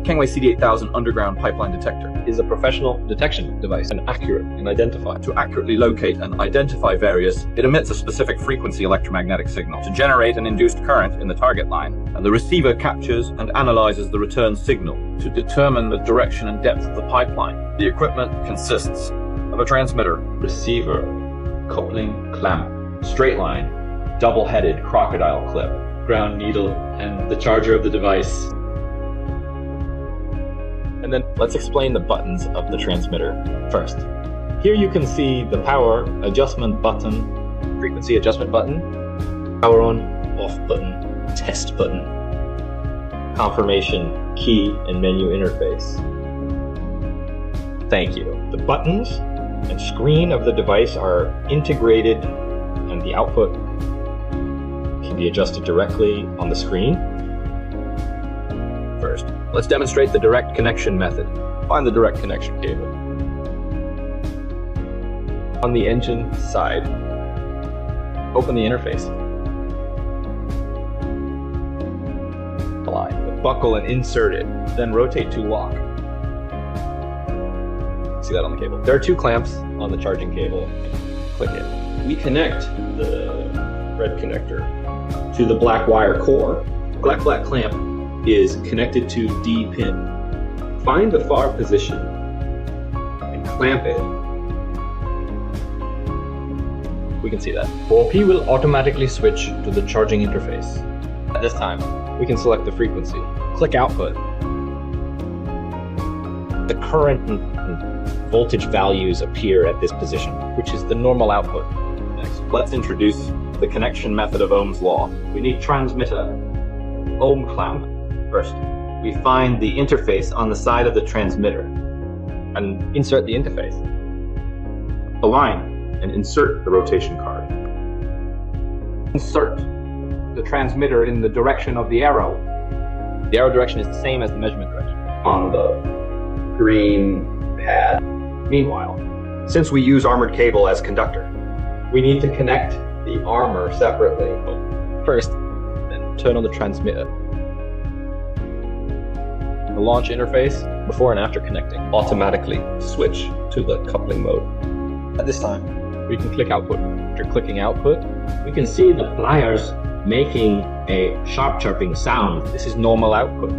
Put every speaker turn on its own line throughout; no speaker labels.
COMWAY CD8000 underground pipeline detector
is a professional detection device and accurate and identify.
To accurately locate and identify various, it emits a specific frequency electromagnetic signal to generate an induced current in the target line, and the receiver captures and analyzes the return signal to determine the direction and depth of the pipeline. The equipment consists of a transmitter,
Receiver, coupling clamp, straight line, double-headed crocodile clip, ground needle, and the charger of the device. And then let's explain the buttons of the transmitter first. Here you can see the power adjustment button, frequency adjustment button, power on, off button, test button, confirmation, key, and menu interface. Thank you. The buttons and screen of the device are integrated, and the output can be adjusted directly on the screen. First, let's demonstrate the direct connection method. Find the direct connection cable. On the engine side, open the interface. Align, buckle and insert it, then rotate to lock. See that on the cable. There are two clamps on the charging cable. Click it. We connect the red connector to the black wire core. Black clamp is connected to D pin. Find the far position and clamp it. We can see that. 4P will automatically switch to the charging interface. At this time, we can select the frequency. Click output. The current and voltage values appear at this position, which is the normal output. Next, let's introduce the connection method of Ohm's law. We need transmitter, ohm clamp. First, we find the interface on the side of the transmitter and insert the interface. Align and insert the rotation card. Insert the transmitter in the direction of the arrow. The arrow direction is the same as the measurement direction on the green pad. Meanwhile, since we use armored cable as conductor, we need to connect the armor separately. First, then turn on the transmitter. The launch interface, before and after connecting, automatically switch to the coupling mode. At this time, we can click output. After clicking output, we can see the pliers making a sharp chirping sound. This is normal output.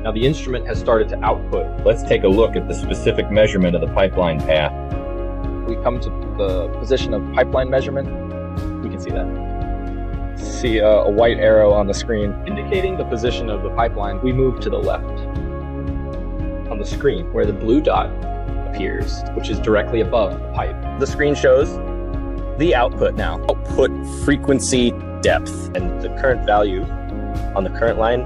Now the instrument has started to output. Let's take a look at the specific measurement of the pipeline path. We come to the position of pipeline measurement. We can see that. See a white arrow on the screen indicating the position of the pipeline. We move to the left on the screen where the blue dot appears, which is directly above the pipe. The screen shows the output now. Output frequency depth, and the current value on the current line